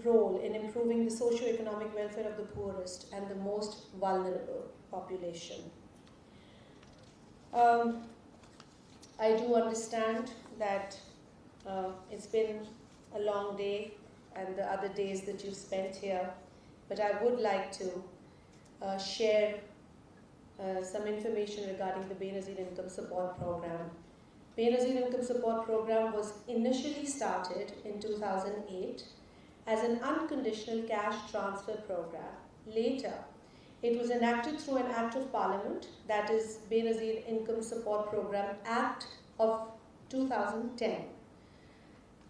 role in improving the socio-economic welfare of the poorest and the most vulnerable population. I do understand that it's been a long day and the other days that you've spent here, but I would like to share some information regarding the Benazir Income Support Program. Benazir Income Support Program was initially started in 2008 as an unconditional cash transfer program. Later, it was enacted through an Act of Parliament, that is Benazir Income Support Program Act of 2010.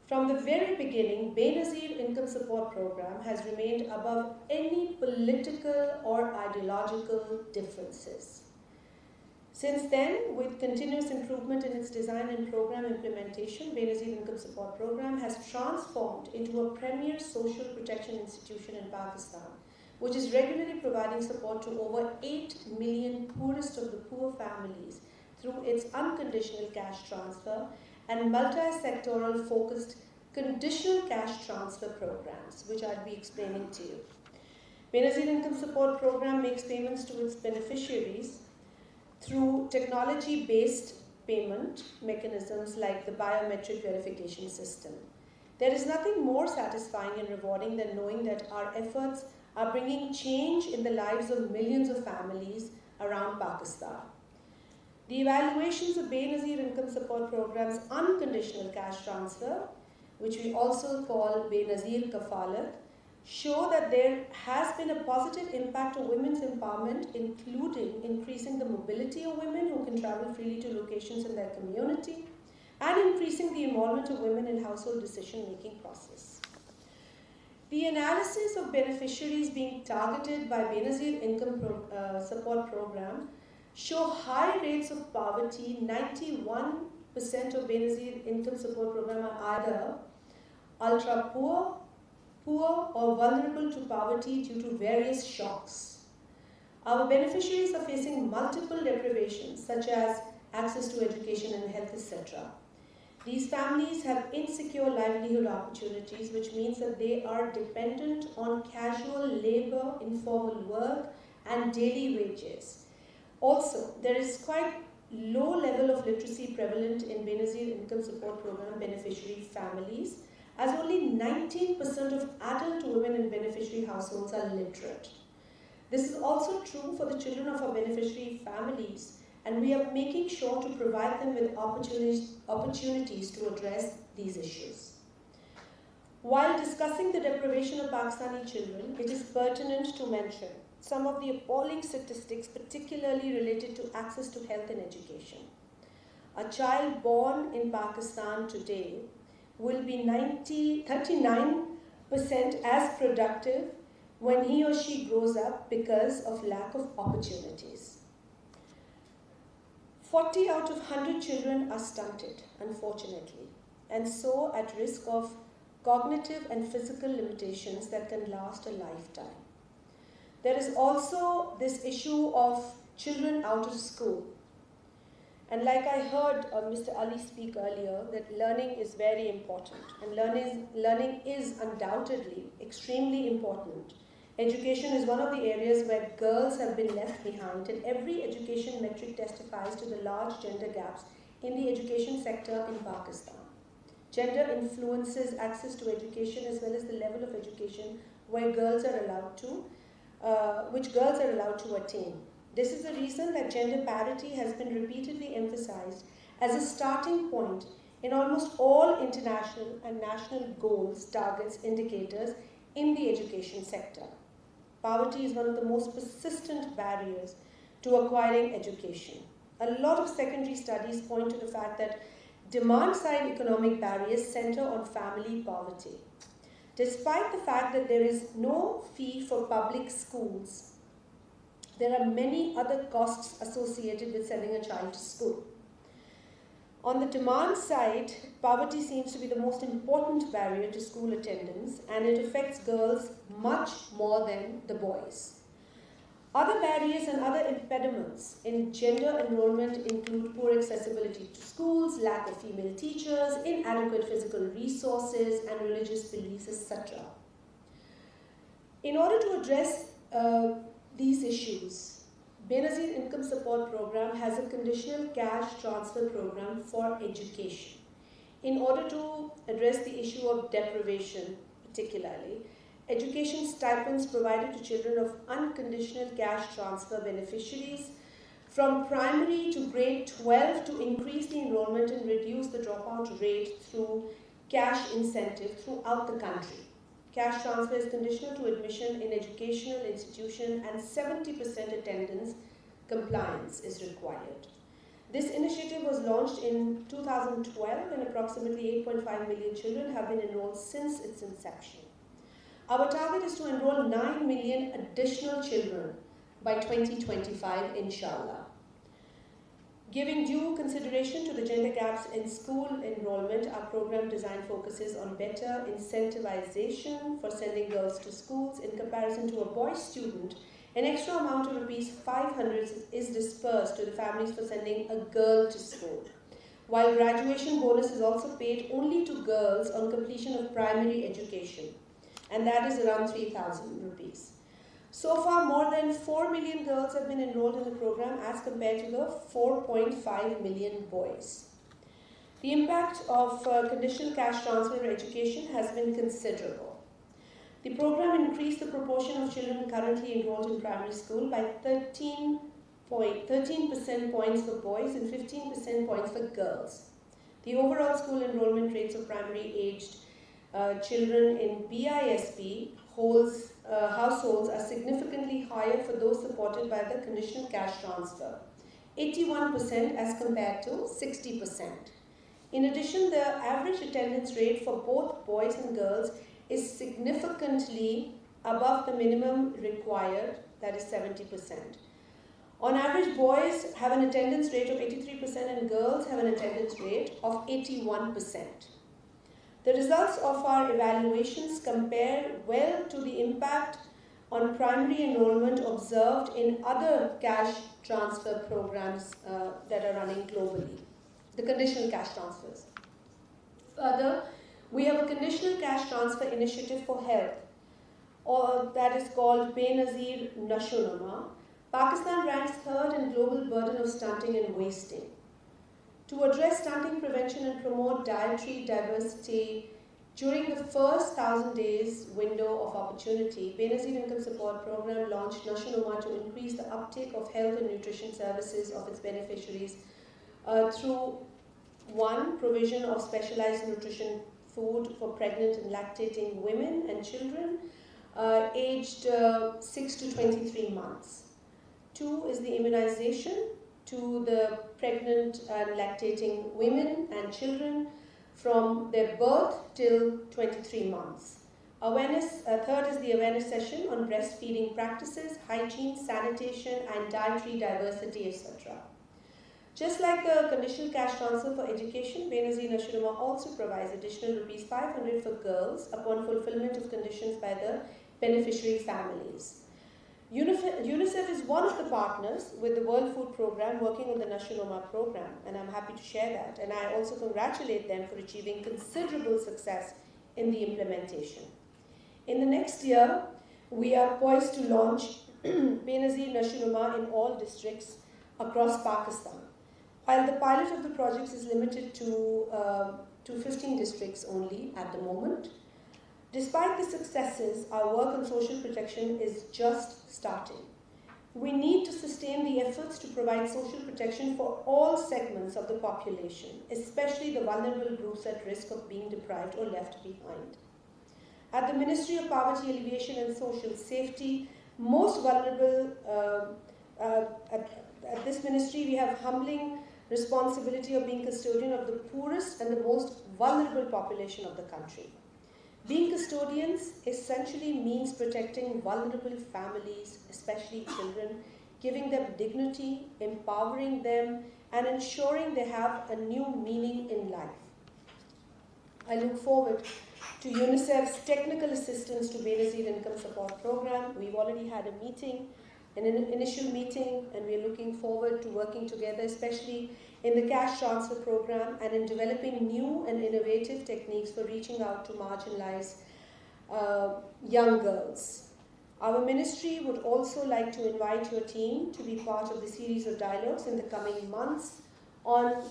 From the very beginning, Benazir Income Support Program has remained above any political or ideological differences. Since then, with continuous improvement in its design and program implementation, Benazir Income Support Program has transformed into a premier social protection institution in Pakistan, which is regularly providing support to over 8 million poorest of the poor families through its unconditional cash transfer and multi-sectoral focused conditional cash transfer programs, which I'll be explaining to you. Benazir Income Support Program makes payments to its beneficiaries through technology-based payment mechanisms like the biometric verification system. There is nothing more satisfying and rewarding than knowing that our efforts are bringing change in the lives of millions of families around Pakistan. The evaluations of Benazir Income Support Program's unconditional cash transfer, which we also call Benazir Kafalat, show that there has been a positive impact on women's empowerment, including increasing the mobility of women who can travel freely to locations in their community, and increasing the involvement of women in household decision-making process. The analysis of beneficiaries being targeted by Benazir Income Support Program show high rates of poverty. 91% of Benazir Income Support Program are either ultra poor, or vulnerable to poverty due to various shocks. Our beneficiaries are facing multiple deprivations, such as access to education and health, etc. These families have insecure livelihood opportunities, which means that they are dependent on casual labor, informal work, and daily wages. Also, there is quite low level of literacy prevalent in Benazir Income Support Program beneficiary families, as only 19% of adult women in beneficiary households are literate. This is also true for the children of our beneficiary families, and we are making sure to provide them with opportunities to address these issues. While discussing the deprivation of Pakistani children, it is pertinent to mention some of the appalling statistics, particularly related to access to health and education. A child born in Pakistan today will be 39% as productive when he or she grows up because of lack of opportunities. 40 out of 100 children are stunted, unfortunately, and so at risk of cognitive and physical limitations that can last a lifetime. There is also this issue of children out of school. And like I heard Mr. Ali speak earlier, that learning is very important, and learning is undoubtedly extremely important. Education is one of the areas where girls have been left behind, and every education metric testifies to the large gender gaps in the education sector in Pakistan. Gender influences access to education as well as the level of education where girls are allowed to, which girls are allowed to attain. This is the reason that gender parity has been repeatedly emphasized as a starting point in almost all international and national goals, targets, indicators in the education sector. Poverty is one of the most persistent barriers to acquiring education. A lot of secondary studies point to the fact that demand-side economic barriers center on family poverty. Despite the fact that there is no fee for public schools, there are many other costs associated with sending a child to school. On the demand side, poverty seems to be the most important barrier to school attendance, and it affects girls much more than the boys. Other barriers and other impediments in gender enrollment include poor accessibility to schools, lack of female teachers, inadequate physical resources, and religious beliefs, etc. In order to address these issues, Benazir Income Support Program has a conditional cash transfer program for education. In order to address the issue of deprivation, particularly, education stipends provided to children of unconditional cash transfer beneficiaries from primary to grade 12 to increase the enrollment and reduce the dropout rate through cash incentive throughout the country. Cash transfer is conditional to admission in educational institution and 70% attendance compliance is required. This initiative was launched in 2012 and approximately 8.5 million children have been enrolled since its inception. Our target is to enroll 9 million additional children by 2025, inshallah. Giving due consideration to the gender gaps in school enrollment, our program design focuses on better incentivization for sending girls to schools. In comparison to a boy student, an extra amount of rupees 500 is dispersed to the families for sending a girl to school, while graduation bonus is also paid only to girls on completion of primary education, and that is around 3,000 rupees. So far, more than 4 million girls have been enrolled in the program as compared to the 4.5 million boys. The impact of conditional cash transfer to education has been considerable. The program increased the proportion of children currently enrolled in primary school by 13% points for boys and 15% points for girls. The overall school enrollment rates of primary aged children in BISP households are significantly higher for those supported by the conditional cash transfer, 81% as compared to 60%. In addition, the average attendance rate for both boys and girls is significantly above the minimum required, that is 70%. On average, boys have an attendance rate of 83% and girls have an attendance rate of 81%. The results of our evaluations compare well to the impact on primary enrollment observed in other cash transfer programs that are running globally, the conditional cash transfers. Further, we have a conditional cash transfer initiative for health, or that is called Benazir Nashonama. Pakistan ranks third in global burden of stunting and wasting. To address stunting prevention and promote dietary diversity during the first 1,000 days window of opportunity, Benazir Income Support Program launched Nashonoma to increase the uptake of health and nutrition services of its beneficiaries through one, provision of specialized nutrition food for pregnant and lactating women and children aged 6 to 23 months. Two is the immunization to the pregnant and lactating women and children from their birth till 23 months. Third is the awareness session on breastfeeding practices, hygiene, sanitation, and dietary diversity, etc. Just like the conditional cash transfer for education, Benazir Nashonama also provides additional rupees 500 for girls upon fulfillment of conditions by the beneficiary families. UNICEF is one of the partners with the World Food Programme working on the Nashonoma program, and I'm happy to share that. And I also congratulate them for achieving considerable success in the implementation. In the next year, we are poised to launch Benazir Nashonoma in all districts across Pakistan. While the pilot of the projects is limited to 15 districts only at the moment, despite the successes, our work on social protection is just starting. We need to sustain the efforts to provide social protection for all segments of the population, especially the vulnerable groups at risk of being deprived or left behind. At the Ministry of Poverty Alleviation and Social Safety, most vulnerable, at this ministry we have humbling responsibility of being custodian of the poorest and the most vulnerable population of the country. Being custodians essentially means protecting vulnerable families, especially children, giving them dignity, empowering them, and ensuring they have a new meaning in life. I look forward to UNICEF's technical assistance to Benazir Income Support Program. We've already had a meeting, an initial meeting, and we're looking forward to working together, especially in the cash transfer program and in developing new and innovative techniques for reaching out to marginalized young girls. Our ministry would also like to invite your team to be part of the series of dialogues in the coming months on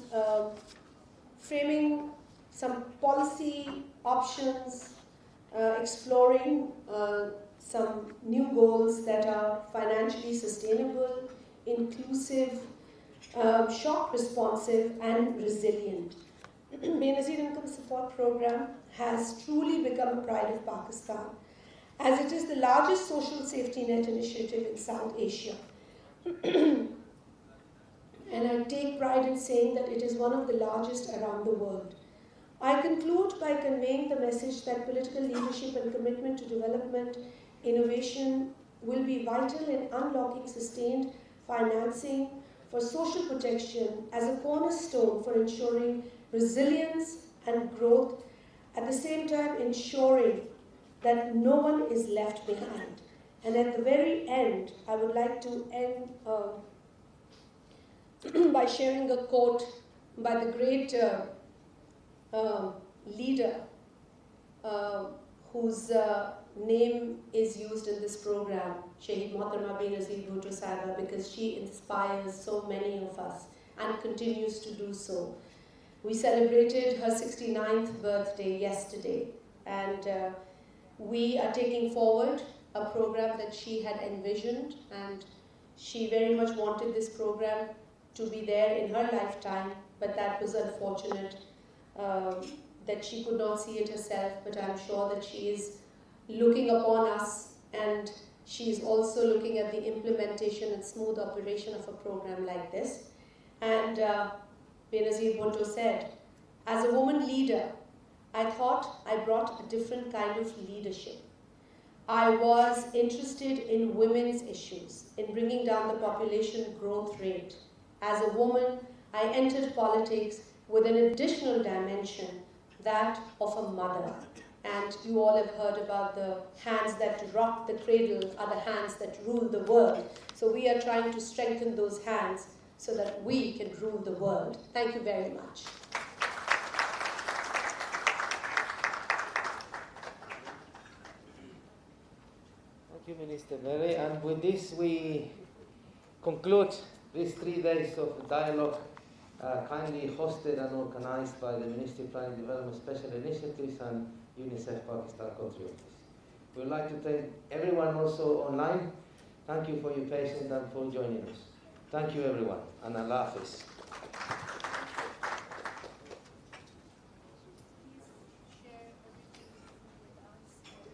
framing some policy options, exploring some new goals that are financially sustainable, inclusive, shock responsive, and resilient. Benazir Income Support Program has truly become a pride of Pakistan, as it is the largest social safety net initiative in South Asia. And I take pride in saying that it is one of the largest around the world. I conclude by conveying the message that political leadership and commitment to development, innovation will be vital in unlocking sustained financing for social protection as a cornerstone for ensuring resilience and growth, at the same time ensuring that no one is left behind. And at the very end, I would like to end by sharing a quote by the great leader whose name is used in this program, Shaheed Mohtarama Benazir Bhutto Sahiba, because she inspires so many of us and continues to do so. We celebrated her 69th birthday yesterday, and we are taking forward a program that she had envisioned, and she very much wanted this program to be there in her lifetime, but that was unfortunate that she could not see it herself. But I'm sure that she is looking upon us, and she is also looking at the implementation and smooth operation of a program like this. And Benazir Bhutto said, as a woman leader, I thought I brought a different kind of leadership. I was interested in women's issues, in bringing down the population growth rate. As a woman, I entered politics with an additional dimension, that of a mother. And you all have heard about the hands that rock the cradle are the hands that rule the world. So we are trying to strengthen those hands so that we can rule the world. Thank you very much. Thank you, Minister Marri. And with this, we conclude these 3 days of dialogue, kindly hosted and organized by the Ministry of Planning Development Special Initiatives and UNICEF Pakistan contributors. We would like to thank everyone also online. Thank you for your patience and for joining us. Thank you, everyone, and Allah Hafiz.